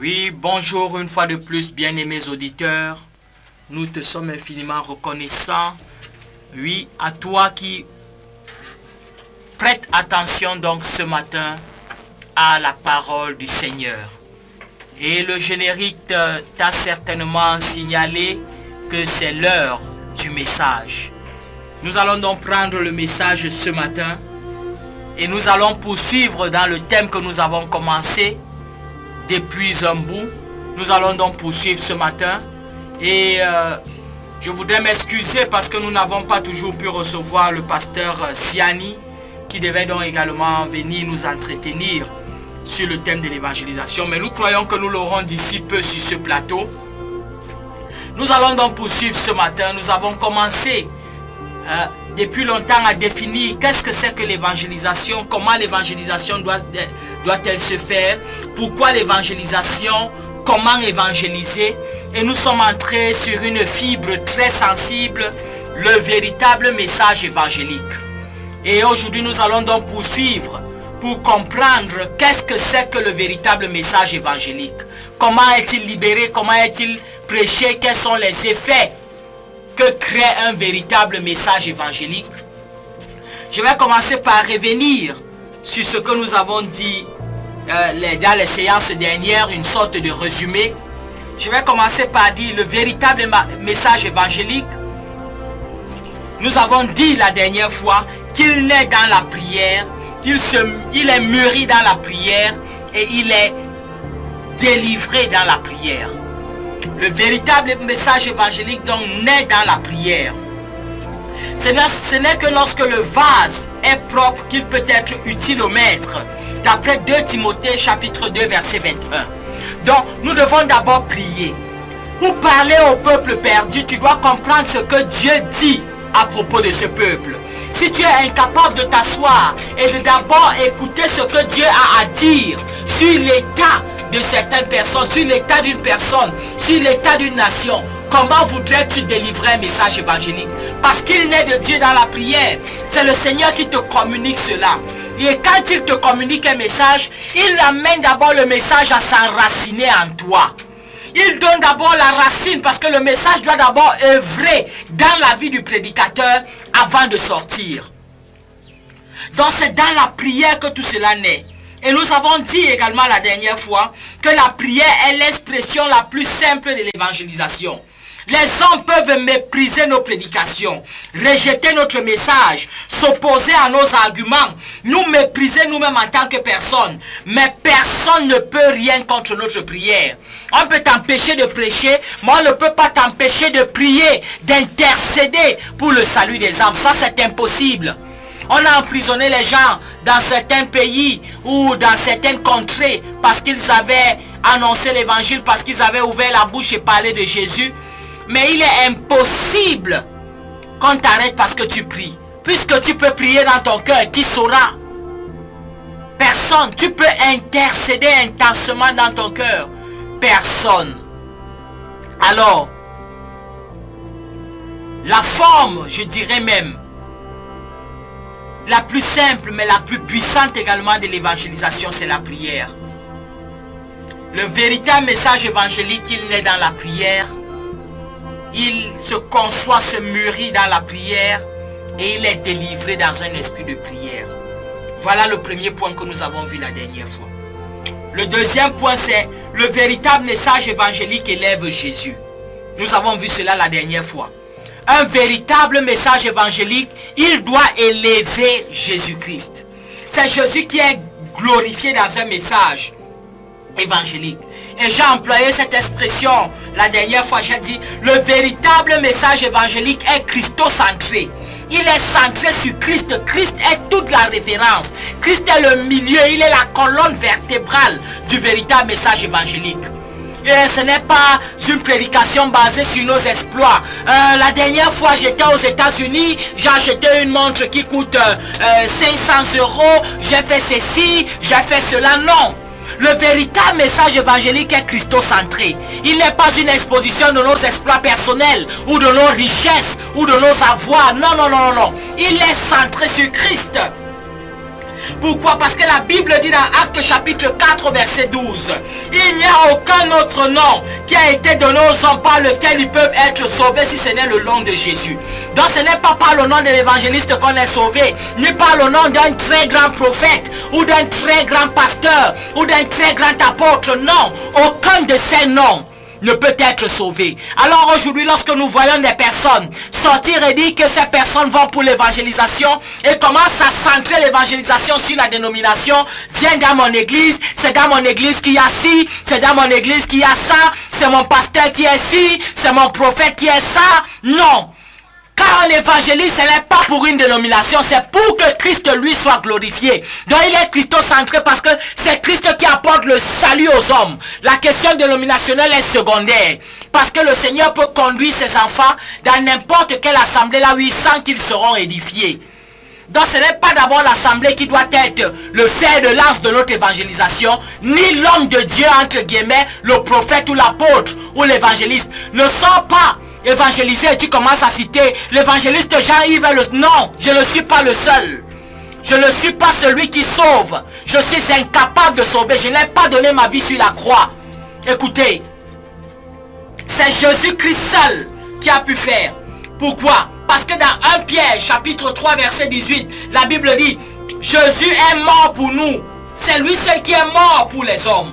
Oui, bonjour une fois de plus, bien-aimés auditeurs. Nous te sommes infiniment reconnaissants. Oui, à toi qui prête attention donc ce matin à la parole du Seigneur. Et le générique t'a certainement signalé que c'est l'heure du message. Nous allons donc prendre le message ce matin et nous allons poursuivre dans le thème que nous avons commencé depuis un bout. Nous allons donc poursuivre ce matin et je voudrais m'excuser parce que nous n'avons pas toujours pu recevoir le pasteur Siani qui devait donc également venir nous entretenir sur le thème de l'évangélisation, mais nous croyons que nous l'aurons d'ici peu sur ce plateau. Nous allons donc poursuivre ce matin. Nous avons commencé depuis longtemps à définir qu'est-ce que c'est que l'évangélisation, comment l'évangélisation doit-elle se faire, pourquoi l'évangélisation, comment évangéliser, et nous sommes entrés sur une fibre très sensible, le véritable message évangélique. Et aujourd'hui nous allons donc poursuivre pour comprendre qu'est-ce que c'est que le véritable message évangélique, comment est-il libéré, comment est-il prêché, quels sont les effets que crée un véritable message évangélique. Je vais commencer par revenir sur ce que nous avons dit dans les séances dernières, une sorte de résumé. Je vais commencer par dire le véritable message évangélique. Nous avons dit la dernière fois qu'il naît dans la prière, il est mûri dans la prière et il est délivré dans la prière. Le véritable message évangélique donc naît dans la prière. Ce n'est que lorsque le vase est propre qu'il peut être utile au maître. D'après 2 Timothée chapitre 2 verset 21. Donc nous devons d'abord prier. Pour parler au peuple perdu, tu dois comprendre ce que Dieu dit à propos de ce peuple. Si tu es incapable de t'asseoir et de d'abord écouter ce que Dieu a à dire sur l'état de certaines personnes, sur l'état d'une personne, sur l'état d'une nation, comment voudrais-tu délivrer un message évangélique? Parce qu'il naît de Dieu dans la prière. C'est le Seigneur qui te communique cela. Et quand il te communique un message, il amène d'abord le message à s'enraciner en toi. Il donne d'abord la racine parce que le message doit d'abord œuvrer dans la vie du prédicateur avant de sortir. Donc c'est dans la prière que tout cela naît. Et nous avons dit également la dernière fois que la prière est l'expression la plus simple de l'évangélisation. Les hommes peuvent mépriser nos prédications, rejeter notre message, s'opposer à nos arguments, nous mépriser nous-mêmes en tant que personne. Mais personne ne peut rien contre notre prière. On peut t'empêcher de prêcher, mais on ne peut pas t'empêcher de prier, d'intercéder pour le salut des âmes. Ça, c'est impossible. On a emprisonné les gens dans certains pays ou dans certaines contrées parce qu'ils avaient annoncé l'évangile, parce qu'ils avaient ouvert la bouche et parlé de Jésus. Mais il est impossible qu'on t'arrête parce que tu pries. Puisque tu peux prier dans ton cœur, qui saura? Personne. Tu peux intercéder intensément dans ton cœur. Personne. Alors, la forme, je dirais même, la plus simple mais la plus puissante également de l'évangélisation, c'est la prière. Le véritable message évangélique, il naît dans la prière. Il se conçoit, se mûrit dans la prière et il est délivré dans un esprit de prière. Voilà le premier point que nous avons vu la dernière fois. Le deuxième point, c'est le véritable message évangélique élève Jésus. Nous avons vu cela la dernière fois. Un véritable message évangélique, il doit élever Jésus-Christ. C'est Jésus qui est glorifié dans un message évangélique. Et j'ai employé cette expression la dernière fois, j'ai dit, le véritable message évangélique est christocentré. Il est centré sur Christ. Christ est toute la référence. Christ est le milieu, il est la colonne vertébrale du véritable message évangélique. Et ce n'est pas une prédication basée sur nos exploits. La dernière fois, j'étais aux États-Unis, j'ai acheté une montre qui coûte 500 €. J'ai fait ceci, j'ai fait cela. Non. Le véritable message évangélique est christocentré. Il n'est pas une exposition de nos exploits personnels ou de nos richesses ou de nos avoirs. Non, non, non, non. Il est centré sur Christ. Pourquoi? Parce que la Bible dit dans Actes chapitre 4 verset 12, il n'y a aucun autre nom qui a été donné aux hommes par lequel ils peuvent être sauvés si ce n'est le nom de Jésus. Donc ce n'est pas par le nom de l'évangéliste qu'on est sauvé, ni par le nom d'un très grand prophète ou d'un très grand pasteur ou d'un très grand apôtre. Non, aucun de ces noms ne peut être sauvé. Alors aujourd'hui, lorsque nous voyons des personnes sortir et dire que ces personnes vont pour l'évangélisation et commencent à centrer l'évangélisation sur la dénomination, viens dans mon église, c'est dans mon église qu'il y a ci, c'est dans mon église qu'il y a ça, c'est mon pasteur qui est ci, c'est mon prophète qui est ça. Non. Car l'évangéliste, ce n'est pas pour une dénomination, c'est pour que Christ lui soit glorifié. Donc il est christocentré parce que c'est Christ qui apporte le salut aux hommes. La question dénominationnelle est secondaire. Parce que le Seigneur peut conduire ses enfants dans n'importe quelle assemblée là où il sent qu'ils seront édifiés. Donc ce n'est pas d'abord l'assemblée qui doit être le fer de lance de notre évangélisation, ni l'homme de Dieu entre guillemets, le prophète ou l'apôtre ou l'évangéliste. Ne sont pas évangéliser et tu commences à citer l'évangéliste Jean-Yves. Non, je ne suis pas le seul. Je ne suis pas celui qui sauve. Je suis incapable de sauver. Je n'ai pas donné ma vie sur la croix. Écoutez, c'est Jésus-Christ seul qui a pu faire. Pourquoi? Parce que dans 1 Pierre chapitre 3 verset 18, la Bible dit Jésus est mort pour nous. C'est lui seul qui est mort pour les hommes.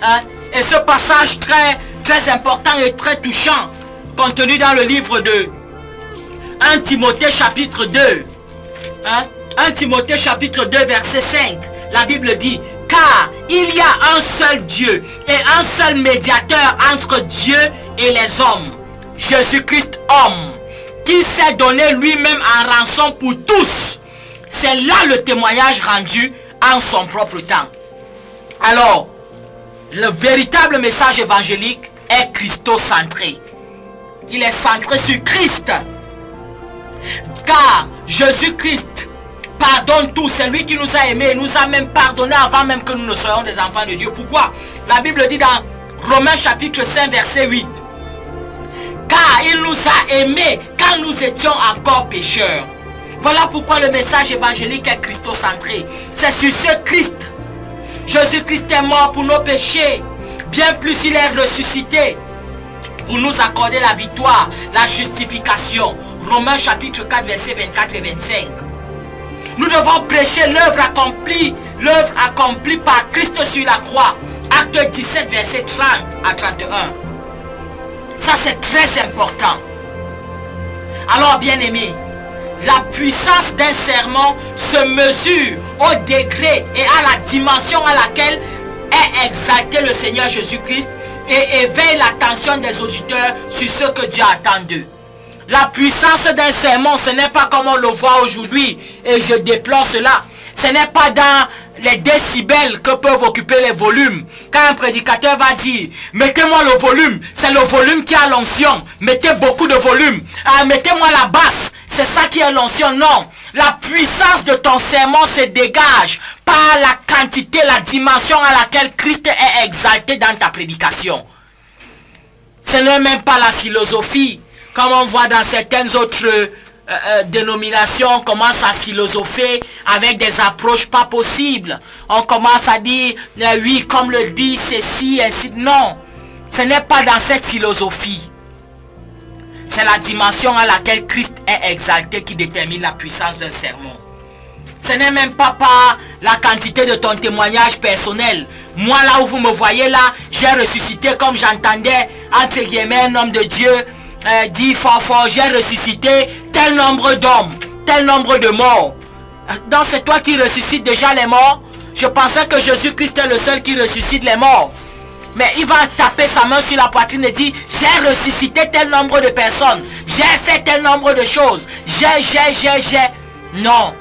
Hein? Et ce passage très important et très touchant contenu dans le livre de 1 Timothée chapitre 2. 1 Timothée chapitre 2 verset 5. La Bible dit, car il y a un seul Dieu et un seul médiateur entre Dieu et les hommes, Jésus-Christ homme, qui s'est donné lui-même en rançon pour tous. C'est là le témoignage rendu en son propre temps. Alors, le véritable message évangélique est christocentré. Il est centré sur Christ. Car Jésus-Christ pardonne tout. C'est lui qui nous a aimés. Il nous a même pardonné avant même que nous ne soyons des enfants de Dieu. Pourquoi? La Bible dit dans Romains chapitre 5 verset 8. Car il nous a aimés quand nous étions encore pécheurs. Voilà pourquoi le message évangélique est christocentré. C'est sur ce Christ. Jésus-Christ est mort pour nos péchés. Bien plus, il est ressuscité pour nous accorder la victoire, la justification. Romains chapitre 4 verset 24 et 25. Nous devons prêcher l'œuvre accomplie par Christ sur la croix. Acte 17 verset 30 à 31. Ça c'est très important. Alors bien aimé, la puissance d'un sermon se mesure au degré et à la dimension à laquelle est exalté le Seigneur Jésus-Christ et éveille l'attention des auditeurs sur ce que Dieu attend d'eux. La puissance d'un sermon, ce n'est pas comme on le voit aujourd'hui, et je déplore cela. Ce n'est pas dans les décibels que peuvent occuper les volumes. Quand un prédicateur va dire, mettez-moi le volume, c'est le volume qui a l'onction. Mettez beaucoup de volume. Mettez-moi la basse, c'est ça qui est l'onction. Non, la puissance de ton sermon se dégage par la quantité, la dimension à laquelle Christ est exalté dans ta prédication. Ce n'est même pas la philosophie, comme on voit dans certaines autres dénominations. On commence à philosopher avec des approches pas possibles. On commence à dire, oui, comme le dit ceci, ainsi. Non, ce n'est pas dans cette philosophie. C'est la dimension à laquelle Christ est exalté qui détermine la puissance d'un sermon. Ce n'est même pas par la quantité de ton témoignage personnel. Moi, là où vous me voyez là, j'ai ressuscité comme j'entendais, entre guillemets, un homme de Dieu dit fort fort, j'ai ressuscité tel nombre d'hommes, tel nombre de morts. Donc c'est toi qui ressuscites déjà les morts. Je pensais que Jésus-Christ est le seul qui ressuscite les morts. Mais il va taper sa main sur la poitrine et dire, j'ai ressuscité tel nombre de personnes, j'ai fait tel nombre de choses, j'ai. Non,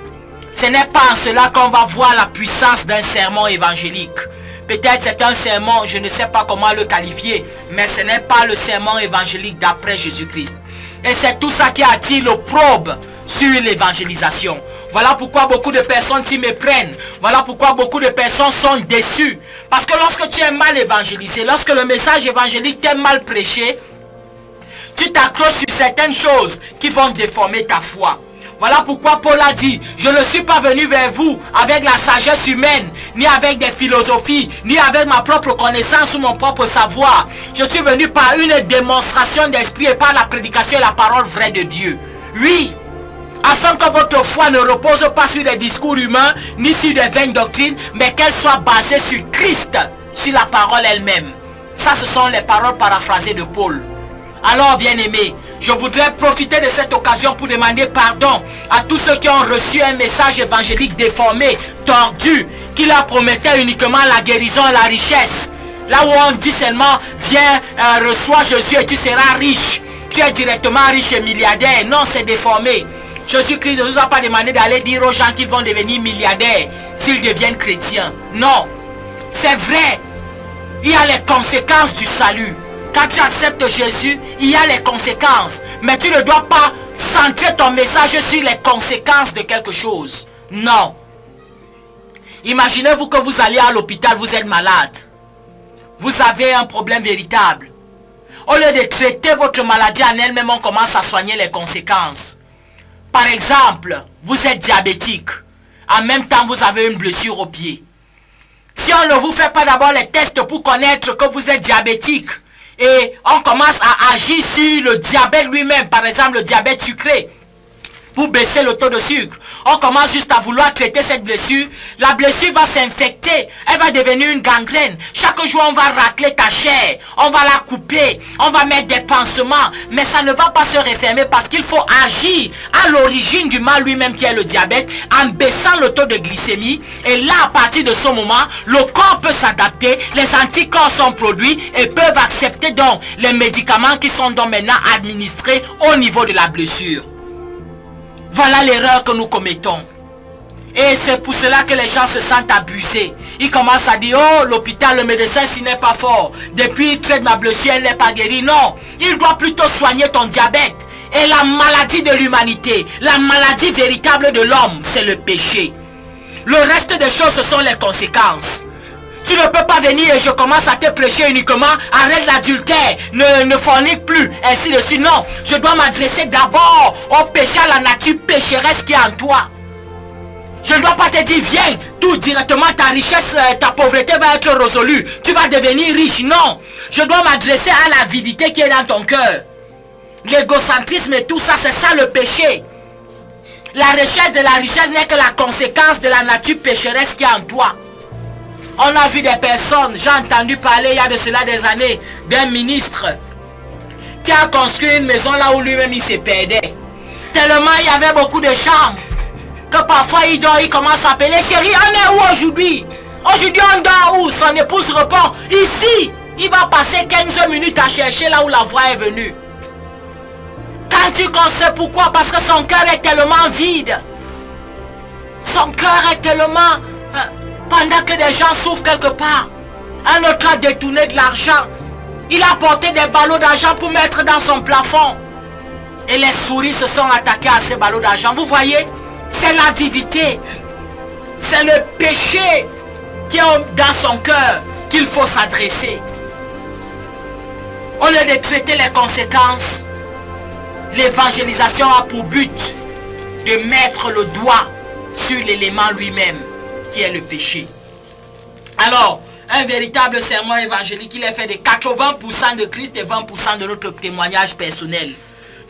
ce n'est pas en cela qu'on va voir la puissance d'un sermon évangélique. Peut-être c'est un sermon, je ne sais pas comment le qualifier, mais ce n'est pas le sermon évangélique d'après Jésus-Christ. Et c'est tout ça qui attire l'opprobre sur l'évangélisation. Voilà pourquoi beaucoup de personnes s'y méprennent. Voilà pourquoi beaucoup de personnes sont déçues. Parce que lorsque tu es mal évangélisé, lorsque le message évangélique t'est mal prêché, tu t'accroches sur certaines choses qui vont déformer ta foi. Voilà pourquoi Paul a dit, je ne suis pas venu vers vous avec la sagesse humaine, ni avec des philosophies, ni avec ma propre connaissance ou mon propre savoir. Je suis venu par une démonstration d'esprit et par la prédication et la parole vraie de Dieu. Oui, afin que votre foi ne repose pas sur des discours humains, ni sur des vaines doctrines, mais qu'elle soit basée sur Christ, sur la parole elle-même. Ça, ce sont les paroles paraphrasées de Paul. Alors, bien-aimés, je voudrais profiter de cette occasion pour demander pardon à tous ceux qui ont reçu un message évangélique déformé, tordu, qui leur promettait uniquement la guérison et la richesse. Là où on dit seulement, viens, reçois Jésus et tu seras riche. Tu es directement riche et milliardaire. Non, c'est déformé. Jésus-Christ ne nous a pas demandé d'aller dire aux gens qu'ils vont devenir milliardaires s'ils deviennent chrétiens. Non, c'est vrai. Il y a les conséquences du salut. Quand tu acceptes Jésus, il y a les conséquences. Mais tu ne dois pas centrer ton message sur les conséquences de quelque chose. Non. Imaginez-vous que vous allez à l'hôpital, vous êtes malade. Vous avez un problème véritable. Au lieu de traiter votre maladie en elle-même, on commence à soigner les conséquences. Par exemple, vous êtes diabétique. En même temps, vous avez une blessure au pied. Si on ne vous fait pas d'abord les tests pour connaître que vous êtes diabétique, et on commence à agir sur le diabète lui-même, par exemple le diabète sucré, pour baisser le taux de sucre, on commence juste à vouloir traiter cette blessure. La blessure va s'infecter, elle va devenir une gangrène. Chaque jour on va racler ta chair, on va la couper, on va mettre des pansements, mais ça ne va pas se refermer parce qu'il faut agir à l'origine du mal lui-même qui est le diabète, en baissant le taux de glycémie. Et là, à partir de ce moment, le corps peut s'adapter, les anticorps sont produits et peuvent accepter donc les médicaments qui sont donc maintenant administrés au niveau de la blessure. Voilà l'erreur que nous commettons. Et c'est pour cela que les gens se sentent abusés. Ils commencent à dire, oh, l'hôpital, le médecin, s'il n'est pas fort. Depuis, il traite ma blessure, elle n'est pas guérie. Non, il doit plutôt soigner ton diabète. Et la maladie de l'humanité, la maladie véritable de l'homme, c'est le péché. Le reste des choses, ce sont les conséquences. Tu ne peux pas venir et je commence à te prêcher uniquement, arrête l'adultère, ne fornique plus, ainsi de suite. Non, je dois m'adresser d'abord au péché, à la nature pécheresse qui est en toi. Je ne dois pas te dire, viens, tout directement, ta richesse, ta pauvreté va être résolue. Tu vas devenir riche. Non, je dois m'adresser à l'avidité qui est dans ton cœur. L'égocentrisme et tout ça, c'est ça le péché. La richesse de la richesse n'est que la conséquence de la nature pécheresse qui est en toi. On a vu des personnes, j'ai entendu parler il y a de cela des années, d'un ministre qui a construit une maison là où lui-même il se perdait. Tellement il y avait beaucoup de chambres que parfois il dort, il commence à appeler, chérie, on est où aujourd'hui? Aujourd'hui on dort où? Son épouse répond, ici. Il va passer 15 minutes à chercher là où la voix est venue. Quand tu sais pourquoi? Parce que son cœur est tellement vide. Son cœur est tellement... Pendant que des gens souffrent quelque part, un autre a détourné de l'argent. Il a porté des ballots d'argent pour mettre dans son plafond. Et les souris se sont attaquées à ces ballots d'argent. Vous voyez, c'est l'avidité. C'est le péché qui est dans son cœur qu'il faut s'adresser. Au lieu de traiter les conséquences, l'évangélisation a pour but de mettre le doigt sur l'élément lui-même, qui est le péché. Alors, un véritable sermon évangélique, il est fait de 80% de Christ et 20% de notre témoignage personnel.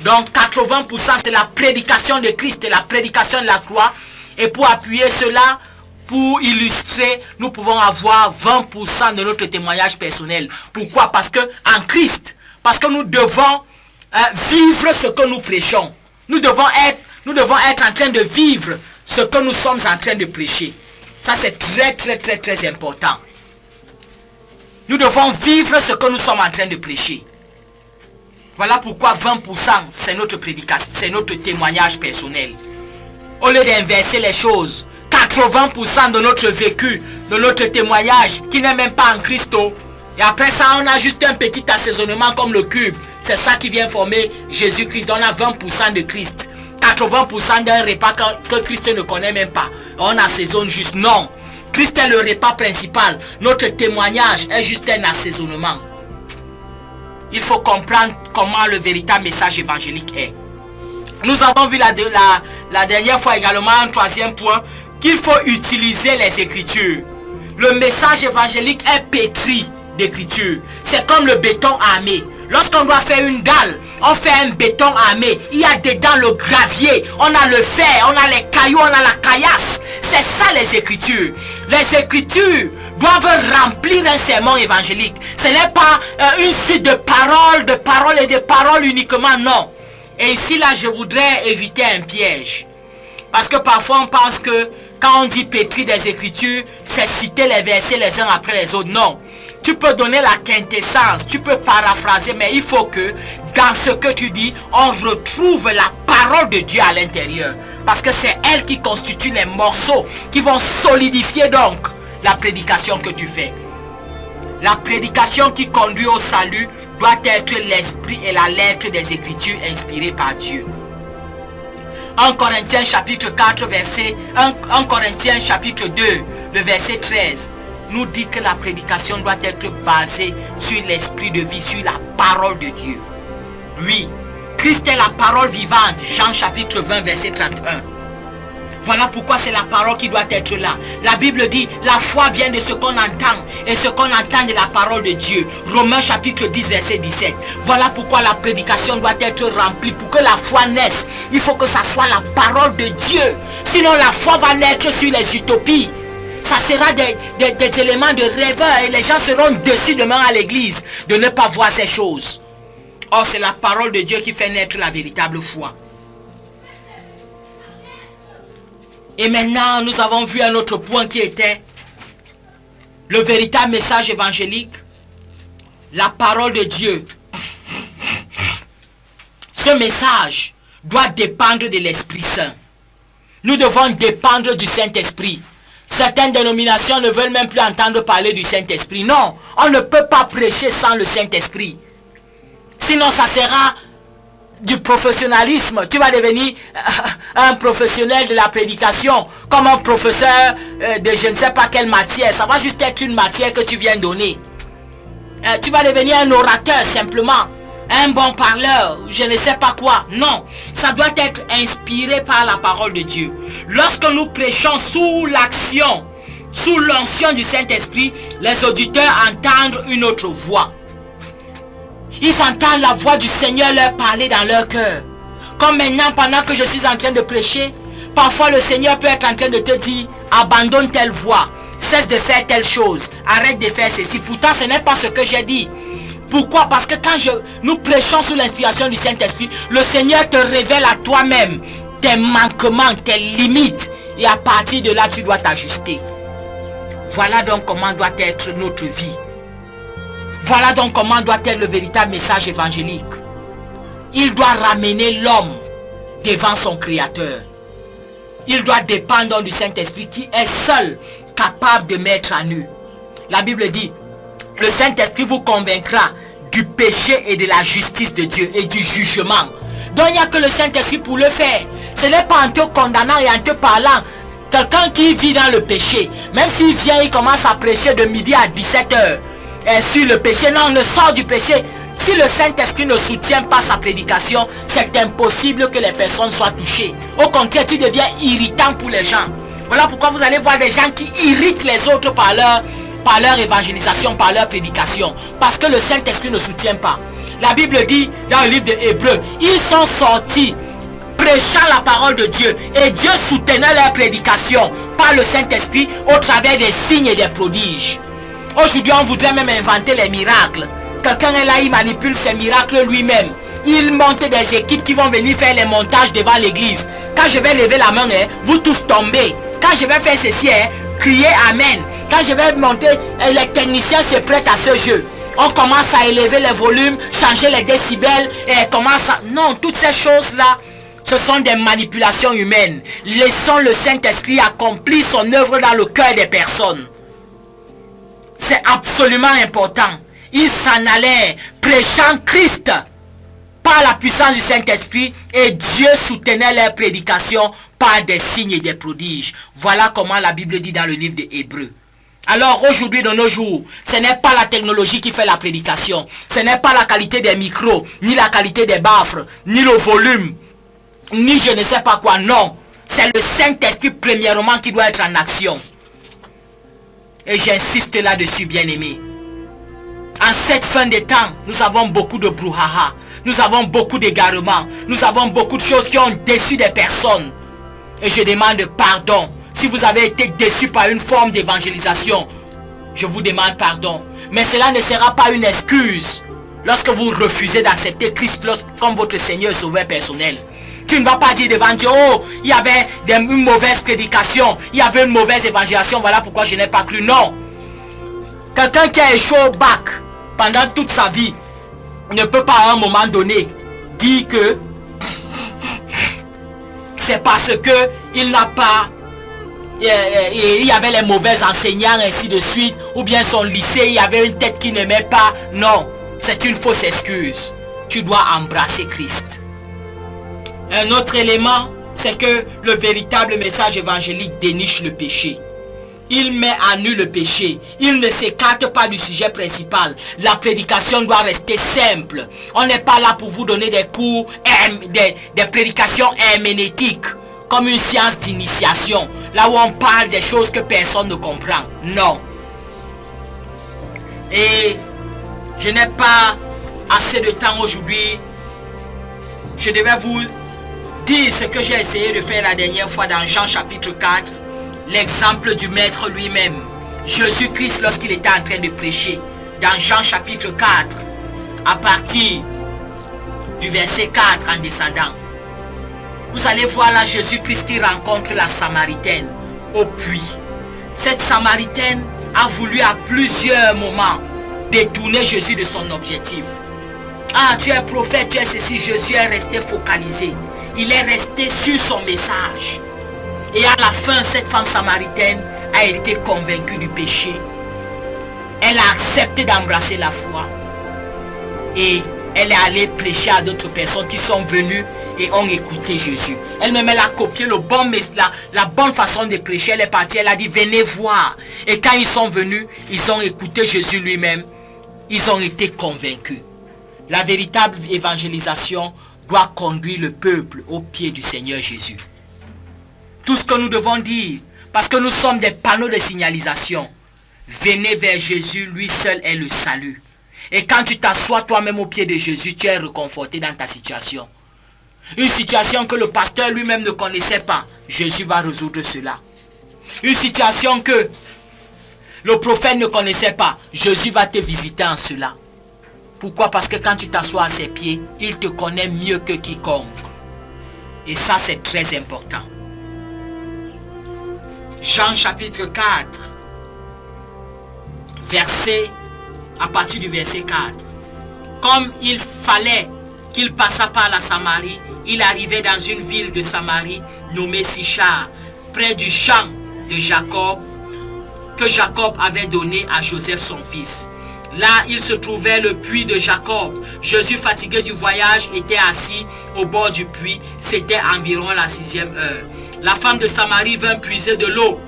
Donc 80% c'est la prédication de Christ et la prédication de la croix. Et pour appuyer cela, pour illustrer, nous pouvons avoir 20% de notre témoignage personnel. Pourquoi? Parce que en Christ, parce que nous devons vivre ce que nous prêchons. Nous devons être en train de vivre ce que nous sommes en train de prêcher. Ça, c'est très important. Nous devons vivre ce que nous sommes en train de prêcher. Voilà pourquoi 20% c'est notre prédication, c'est notre témoignage personnel. Au lieu d'inverser les choses, 80% de notre vécu, de notre témoignage, qui n'est même pas en Christ. Et après ça, on a juste un petit assaisonnement comme le cube. C'est ça qui vient former Jésus-Christ. On a 20% de Christ. 80% d'un repas que Christ ne connaît même pas. On assaisonne juste. Non. Christ est le repas principal. Notre témoignage est juste un assaisonnement. Il faut comprendre comment le véritable message évangélique est. Nous avons vu la la dernière fois également, un troisième point, qu'il faut utiliser les Écritures. Le message évangélique est pétri d'Écritures. C'est comme le béton armé. Lorsqu'on doit faire une dalle, on fait un béton armé. Il y a dedans le gravier, on a le fer, on a les cailloux, on a la caillasse. C'est ça les Écritures. Les Écritures doivent remplir un sermon évangélique. Ce n'est pas une suite de paroles et de paroles uniquement, non. Et ici, là, je voudrais éviter un piège. Parce que parfois, on pense que quand on dit pétri des Écritures, c'est citer les versets les uns après les autres. Non. Tu peux donner la quintessence, tu peux paraphraser, mais il faut que dans ce que tu dis, on retrouve la parole de Dieu à l'intérieur. Parce que c'est elle qui constitue les morceaux qui vont solidifier donc la prédication que tu fais. La prédication qui conduit au salut doit être l'esprit et la lettre des Écritures inspirées par Dieu. 1 Corinthiens chapitre 4 verset 1 Corinthiens chapitre 2 le verset 13 nous dit que la prédication doit être basée sur l'esprit de vie, sur la parole de Dieu. Oui, Christ est la parole vivante. Jean chapitre 20 verset 31. Voilà pourquoi c'est la parole qui doit être là. La Bible dit, la foi vient de ce qu'on entend et ce qu'on entend de la parole de Dieu. Romains chapitre 10 verset 17. Voilà pourquoi la prédication doit être remplie. Pour que la foi naisse, il faut que ça soit la parole de Dieu. Sinon la foi va naître sur les utopies. Ça sera des éléments de rêveur et les gens seront déçus demain à l'église de ne pas voir ces choses. Or, c'est la parole de Dieu qui fait naître la véritable foi. Et maintenant, nous avons vu un autre point qui était le véritable message évangélique, la parole de Dieu. Ce message doit dépendre de l'Esprit Saint. Nous devons dépendre du Saint-Esprit. Certaines dénominations ne veulent même plus entendre parler du Saint-Esprit. Non, on ne peut pas prêcher sans le Saint-Esprit. Sinon, ça sera du professionnalisme. Tu vas devenir un professionnel de la prédication, comme un professeur de je ne sais pas quelle matière. Ça va juste être une matière que tu viens donner. Tu vas devenir un orateur simplement, un bon parleur, je ne sais pas quoi. Non, ça doit être inspiré par la parole de Dieu. Lorsque nous prêchons sous l'action, sous l'onction du Saint-Esprit, les auditeurs entendent une autre voix. Ils entendent la voix du Seigneur leur parler dans leur cœur. Comme maintenant, pendant que je suis en train de prêcher, parfois le Seigneur peut être en train de te dire, abandonne telle voie, cesse de faire telle chose, arrête de faire ceci. Pourtant, ce n'est pas ce que j'ai dit. Pourquoi? Parce que quand nous prêchons sous l'inspiration du Saint-Esprit, le Seigneur te révèle à toi-même tes manquements, tes limites. Et à partir de là, tu dois t'ajuster. Voilà donc comment doit être notre vie. Voilà donc comment doit être le véritable message évangélique. Il doit ramener l'homme devant son Créateur. Il doit dépendre du Saint-Esprit qui est seul capable de mettre à nu. La Bible dit, le Saint-Esprit vous convaincra du péché et de la justice de Dieu et du jugement. Donc il n'y a que le Saint-Esprit pour le faire. Ce n'est pas en te condamnant et en te parlant. Quelqu'un qui vit dans le péché, même s'il vient, il commence à prêcher de midi à 17h. Et sur le péché, non, on ne sort du péché. Si le Saint-Esprit ne soutient pas sa prédication, c'est impossible que les personnes soient touchées. Au contraire, tu deviens irritant pour les gens. Voilà pourquoi vous allez voir des gens qui irritent les autres par leur évangélisation, par leur prédication. Parce que le Saint-Esprit ne soutient pas. La Bible dit dans le livre des Hébreux, ils sont sortis prêchant la parole de Dieu. Et Dieu soutenait leur prédication par le Saint-Esprit au travers des signes et des prodiges. Aujourd'hui, on voudrait même inventer les miracles. Quelqu'un est là, il manipule ces miracles lui-même. Il monte des équipes qui vont venir faire les montages devant l'église. Quand je vais lever la main, vous tous tombez. Quand je vais faire ceci, criez Amen. Quand je vais monter, les techniciens se prêtent à ce jeu. On commence à élever les volumes, changer les décibels, et commence à... Non, toutes ces choses-là, ce sont des manipulations humaines. Laissons le Saint-Esprit accomplir son œuvre dans le cœur des personnes. C'est absolument important. Ils s'en allaient prêchant Christ par la puissance du Saint-Esprit et Dieu soutenait leur prédication par des signes et des prodiges. Voilà comment la Bible dit dans le livre des Hébreux. Alors aujourd'hui, de nos jours, ce n'est pas la technologie qui fait la prédication. Ce n'est pas la qualité des micros, ni la qualité des baffres, ni le volume, ni je ne sais pas quoi. Non, C'est le Saint-Esprit premièrement qui doit être en action. Et j'insiste là-dessus, bien-aimés. En cette fin de temps, nous avons beaucoup de brouhaha. Nous avons beaucoup d'égarements. Nous avons beaucoup de choses qui ont déçu des personnes. Et je demande pardon. Si vous avez été déçu par une forme d'évangélisation, je vous demande pardon. Mais cela ne sera pas une excuse lorsque vous refusez d'accepter Christ comme votre Seigneur et Sauveur personnel. Tu ne vas pas dire devant Dieu, oh, il y avait une mauvaise prédication, il y avait une mauvaise évangélisation, voilà pourquoi je n'ai pas cru. Non. Quelqu'un qui a échoué au bac pendant toute sa vie ne peut pas à un moment donné dire que c'est parce que il n'a pas, il y avait les mauvais enseignants, ainsi de suite, ou bien son lycée, il y avait une tête qui n'aimait pas. Non, c'est une fausse excuse. Tu dois embrasser Christ. Un autre élément, c'est que le véritable message évangélique déniche le péché. Il met à nu le péché. Il ne s'écarte pas du sujet principal. La prédication doit rester simple. On n'est pas là pour vous donner des cours, des prédications herménétiques, comme une science d'initiation, là où on parle des choses que personne ne comprend. Non. Et je n'ai pas assez de temps aujourd'hui. Je devais vous dire ce que j'ai essayé de faire la dernière fois dans Jean chapitre 4. L'exemple du maître lui-même. Jésus-Christ lorsqu'il était en train de prêcher. Dans Jean chapitre 4. À partir du verset 4 en descendant. Vous allez voir là Jésus-Christ qui rencontre la Samaritaine au puits. Cette Samaritaine a voulu à plusieurs moments détourner Jésus de son objectif. Ah, tu es prophète, tu es ceci. Jésus est resté focalisé. Il est resté sur son message. Et à la fin, cette femme samaritaine a été convaincue du péché. Elle a accepté d'embrasser la foi. Et elle est allée prêcher à d'autres personnes qui sont venues et ont écouté Jésus. Elle-même, elle a copié la bonne façon de prêcher. Elle est partie, elle a dit, venez voir. Et quand ils sont venus, ils ont écouté Jésus lui-même. Ils ont été convaincus. La véritable évangélisation doit conduire le peuple au pied du Seigneur Jésus. Tout ce que nous devons dire, parce que nous sommes des panneaux de signalisation. Venez vers Jésus, lui seul est le salut. Et quand tu t'assois toi-même au pied de Jésus, tu es réconforté dans ta situation. Une situation que le pasteur lui-même ne connaissait pas, Jésus va résoudre cela. Une situation que le prophète ne connaissait pas, Jésus va te visiter en cela. Pourquoi? Parce que quand tu t'assois à ses pieds, il te connaît mieux que quiconque. Et ça, c'est très important. Jean chapitre 4, à partir du verset 4. Comme il fallait qu'il passât par la Samarie, il arrivait dans une ville de Samarie nommée Sichar, près du champ de Jacob, que Jacob avait donné à Joseph son fils. Là, il se trouvait le puits de Jacob. Jésus, fatigué du voyage, était assis au bord du puits. C'était environ la 6e heure. La femme de Samarie vint puiser de l'eau.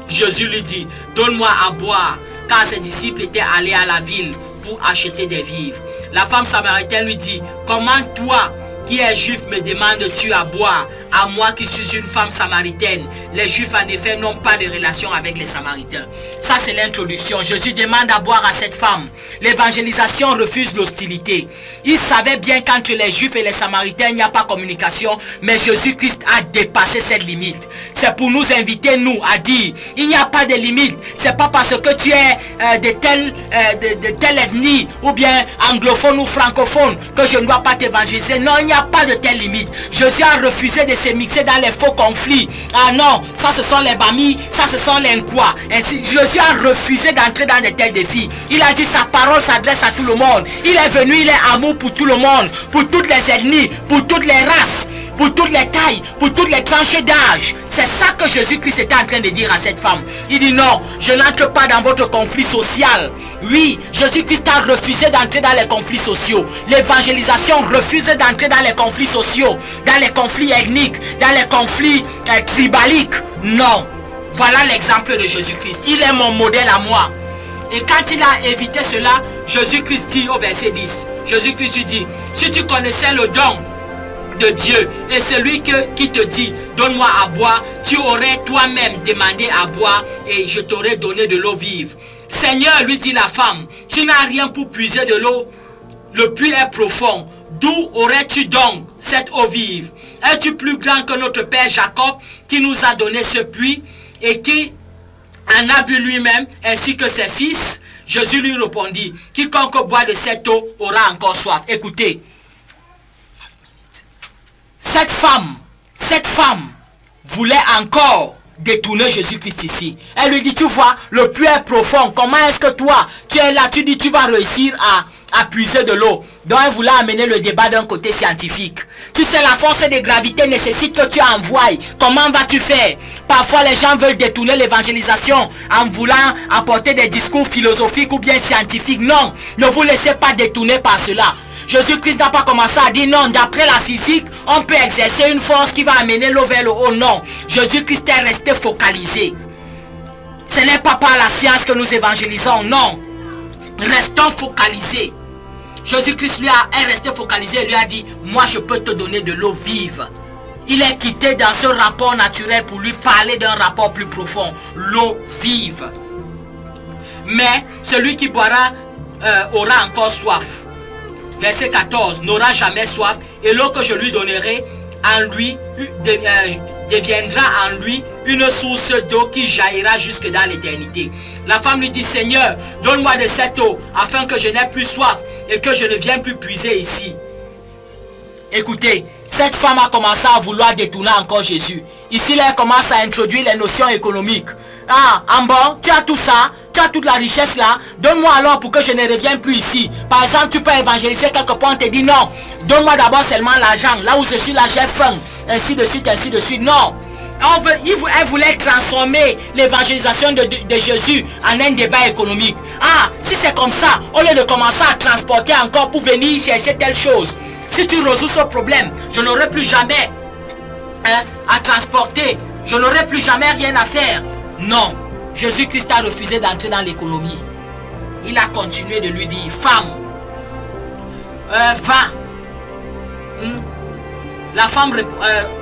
Jésus lui dit, donne-moi à boire, car ses disciples étaient allés à la ville pour acheter des vivres. La femme samaritaine lui dit, comment toi, qui es juif, me demandes-tu à boire, à moi qui suis une femme samaritaine? Les juifs en effet n'ont pas de relation avec les samaritains. Ça c'est l'introduction. Jésus demande à boire à cette femme. L'évangélisation refuse l'hostilité. Il savait bien qu'entre les juifs et les samaritains il n'y a pas communication, mais Jésus-Christ a dépassé cette limite. C'est pour nous inviter nous à dire, il n'y a pas de limite. C'est pas parce que tu es de telle ethnie ou bien anglophone ou francophone que je ne dois pas t'évangéliser. Non, il n'y a pas de telle limite. Jésus a refusé de se mixer dans les faux conflits. Ah non, ça ce sont les Bami, ça ce sont les Nkwa. Ainsi, Jésus a refusé d'entrer dans de tels défis. Il a dit sa parole s'adresse à tout le monde. Il est venu, il est amour pour tout le monde, pour toutes les ethnies, pour toutes les races, pour toutes les tailles, pour toutes les tranches d'âge. C'est ça que Jésus-Christ était en train de dire à cette femme. Il dit non, je n'entre pas dans votre conflit social. Oui, Jésus-Christ a refusé d'entrer dans les conflits sociaux. L'évangélisation refuse d'entrer dans les conflits sociaux, dans les conflits ethniques, dans les conflits tribaliques. Non. Voilà l'exemple de Jésus-Christ. Il est mon modèle à moi. Et quand il a évité cela, Jésus-Christ dit au verset 10, Jésus-Christ lui dit, si tu connaissais le don de Dieu. Et celui qui te dit, donne-moi à boire, tu aurais toi-même demandé à boire et je t'aurais donné de l'eau vive. Seigneur, lui dit la femme, tu n'as rien pour puiser de l'eau. Le puits est profond. D'où aurais-tu donc cette eau vive? Es-tu plus grand que notre père Jacob qui nous a donné ce puits et qui en a bu lui-même ainsi que ses fils? Jésus lui répondit, quiconque boit de cette eau aura encore soif. Écoutez, cette femme voulait encore détourner Jésus-Christ ici. Elle lui dit, tu vois, le puits est profond. Comment est-ce que toi, tu es là, tu dis, tu vas réussir à puiser de l'eau? Donc elle voulait amener le débat d'un côté scientifique. Tu sais, la force de gravité nécessite que tu envoies. Comment vas-tu faire? Parfois les gens veulent détourner l'évangélisation en voulant apporter des discours philosophiques ou bien scientifiques. Non, ne vous laissez pas détourner par cela. Jésus-Christ n'a pas commencé à dire non, d'après la physique, on peut exercer une force qui va amener l'eau vers le haut. Non, Jésus-Christ est resté focalisé. Ce n'est pas par la science que nous évangélisons, non. Restons focalisés. Jésus-Christ est resté focalisé et lui a dit, moi je peux te donner de l'eau vive. Il est quitté dans ce rapport naturel pour lui parler d'un rapport plus profond, l'eau vive. Mais celui qui boira aura encore soif. Verset 14, n'aura jamais soif et l'eau que je lui donnerai en lui deviendra en lui une source d'eau qui jaillira jusque dans l'éternité. La femme lui dit, Seigneur, donne-moi de cette eau afin que je n'ai plus soif et que je ne vienne plus puiser ici. Écoutez, cette femme a commencé à vouloir détourner encore Jésus. Ici, là, elle commence à introduire les notions économiques. Ah, en bon, tu as tout ça, tu as toute la richesse là, donne-moi alors pour que je ne revienne plus ici. Par exemple, tu peux évangéliser quelque part, on te dit non, donne-moi d'abord seulement l'argent, là où je suis là, j'ai faim, ainsi de suite, non. Elle voulait transformer l'évangélisation de Jésus en un débat économique. Ah, si c'est comme ça, au lieu de commencer à transporter encore pour venir chercher telle chose, si tu résous ce problème, je n'aurai plus jamais à transporter, je n'aurai plus jamais rien à faire. Non, Jésus-Christ a refusé d'entrer dans l'économie. Il a continué de lui dire, femme, va. La femme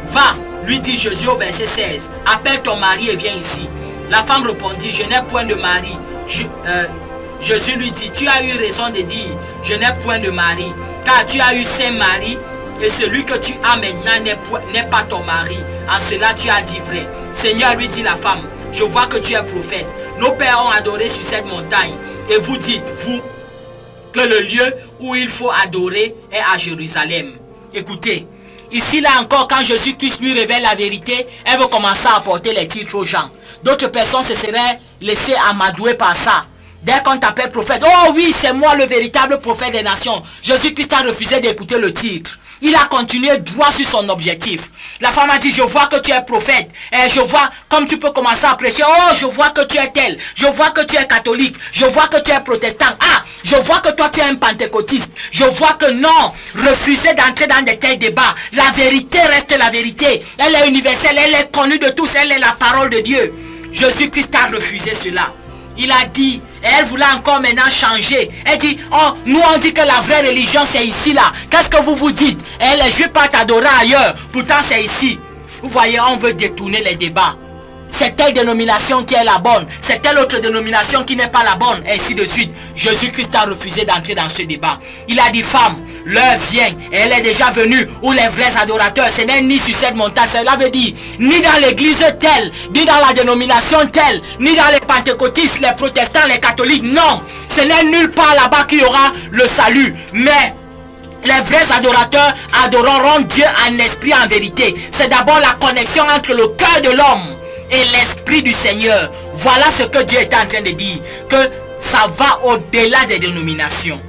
va, lui dit Jésus au verset 16, appelle ton mari et viens ici. La femme répondit, je n'ai point de mari. Jésus lui dit, tu as eu raison de dire, je n'ai point de mari, car tu as eu 5 maris, et celui que tu as maintenant n'est pas ton mari. En cela tu as dit vrai. Seigneur, lui dit la femme, je vois que tu es prophète. Nos pères ont adoré sur cette montagne, et vous dites, vous, que le lieu où il faut adorer est à Jérusalem. Écoutez, ici là encore, quand Jésus-Christ lui révèle la vérité, elle veut commencer à apporter les titres aux gens. D'autres personnes se seraient laissées amadouer par ça. Dès qu'on t'appelle prophète, oh oui, c'est moi le véritable prophète des nations. Jésus-Christ a refusé d'écouter le titre. Il a continué droit sur son objectif. La femme a dit, je vois que tu es prophète. Et je vois, comme tu peux commencer à prêcher, oh, je vois que tu es tel. Je vois que tu es catholique. Je vois que tu es protestant. Ah, je vois que toi tu es un pentecôtiste. Je vois que non, refusez d'entrer dans de tels débats. La vérité reste la vérité. Elle est universelle, elle est connue de tous. Elle est la parole de Dieu. Jésus-Christ a refusé cela. Il a dit, et elle voulait encore maintenant changer. Elle dit, oh, nous on dit que la vraie religion c'est ici là. Qu'est-ce que vous vous dites? Et les Juifs partent adorer ailleurs. Pourtant c'est ici. Vous voyez, on veut détourner les débats. C'est telle dénomination qui est la bonne. C'est telle autre dénomination qui n'est pas la bonne. Et ainsi de suite. Jésus-Christ a refusé d'entrer dans ce débat. Il a dit, femme, l'heure vient. Et elle est déjà venue. Où les vrais adorateurs, ce n'est ni sur cette montagne. Cela veut dire, ni dans l'église telle, ni dans la dénomination telle, ni dans les pentecôtistes, les protestants, les catholiques. Non. Ce n'est nulle part là-bas qu'il y aura le salut. Mais les vrais adorateurs adoreront Dieu en esprit, en vérité. C'est d'abord la connexion entre le cœur de l'homme et l'esprit du Seigneur. Voilà ce que Dieu est en train de dire, que ça va au-delà des dénominations.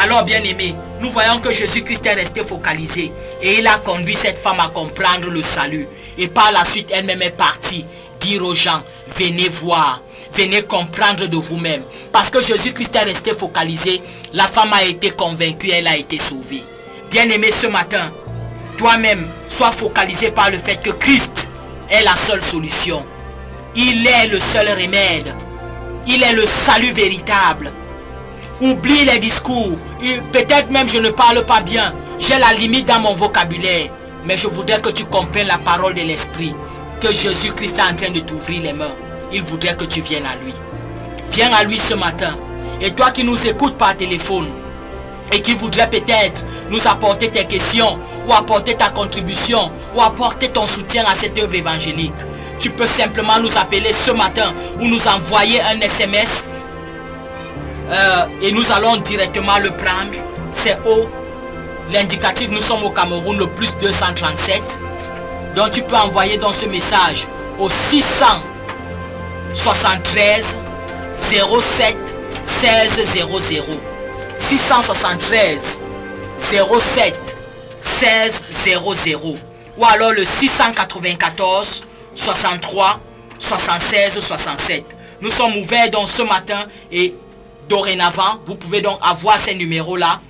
Alors bien aimé, nous voyons que Jésus-Christ est resté focalisé et il a conduit cette femme à comprendre le salut. Et par la suite, elle-même est partie dire aux gens, venez voir, venez comprendre de vous-même. Parce que Jésus-Christ est resté focalisé, la femme a été convaincue, elle a été sauvée. Bien aimé, ce matin, toi-même, sois focalisé par le fait que Christ est la seule solution. Il est le seul remède. Il est le salut véritable. Oublie les discours. Peut-être même je ne parle pas bien. J'ai la limite dans mon vocabulaire. Mais je voudrais que tu comprennes la parole de l'Esprit, que Jésus-Christ est en train de t'ouvrir les mains. Il voudrait que tu viennes à lui. Viens à lui ce matin. Et toi qui nous écoutes par téléphone et qui voudrais peut-être nous apporter tes questions ou apporter ta contribution ou apporter ton soutien à cette œuvre évangélique, tu peux simplement nous appeler ce matin ou nous envoyer un SMS et nous allons directement le prendre. C'est au l'indicatif, nous sommes au Cameroun, le plus 237. Donc tu peux envoyer dans ce message au 673 07 16 00. 673 07 16 00. Ou alors le 694 63 76 67. Nous sommes ouverts donc ce matin et dorénavant, vous pouvez donc avoir ces numéros-là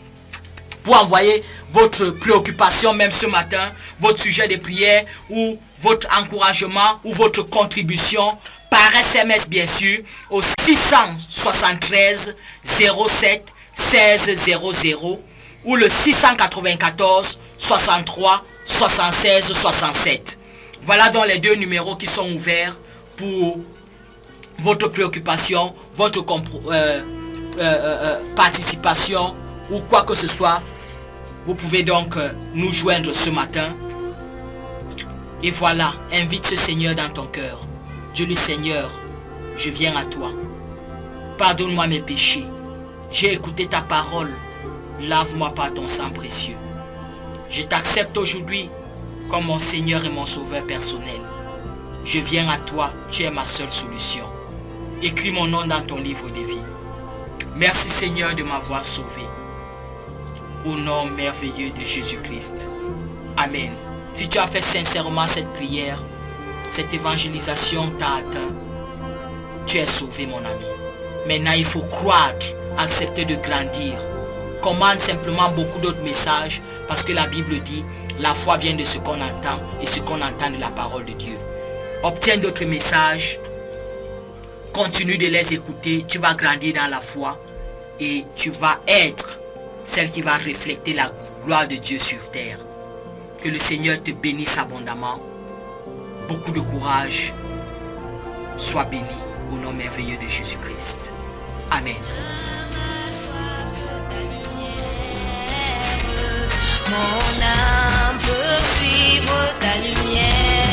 pour envoyer votre préoccupation même ce matin, votre sujet de prière ou votre encouragement ou votre contribution par SMS bien sûr au 673 07 16 00 ou le 694 63 76 67. Voilà donc les deux numéros qui sont ouverts pour votre préoccupation, votre participation ou quoi que ce soit. Vous pouvez donc nous joindre ce matin. Et voilà, invite ce Seigneur dans ton cœur. Dis-lui, Seigneur, je viens à toi. Pardonne-moi mes péchés. J'ai écouté ta parole. Lave-moi par ton sang précieux. Je t'accepte aujourd'hui comme mon Seigneur et mon Sauveur personnel. Je viens à toi, tu es ma seule solution. Écris mon nom dans ton livre de vie. Merci Seigneur de m'avoir sauvé. Au nom merveilleux de Jésus-Christ. Amen. Si tu as fait sincèrement cette prière, cette évangélisation t'a atteint, tu es sauvé mon ami. Maintenant il faut croître, accepter de grandir. Commande simplement beaucoup d'autres messages parce que la Bible dit la foi vient de ce qu'on entend et ce qu'on entend de la parole de Dieu. Obtiens d'autres messages, continue de les écouter, tu vas grandir dans la foi et tu vas être celle qui va refléter la gloire de Dieu sur terre. Que le Seigneur te bénisse abondamment. Beaucoup de courage. Sois béni au nom merveilleux de Jésus-Christ. Amen. Mon âme peut suivre ta lumière.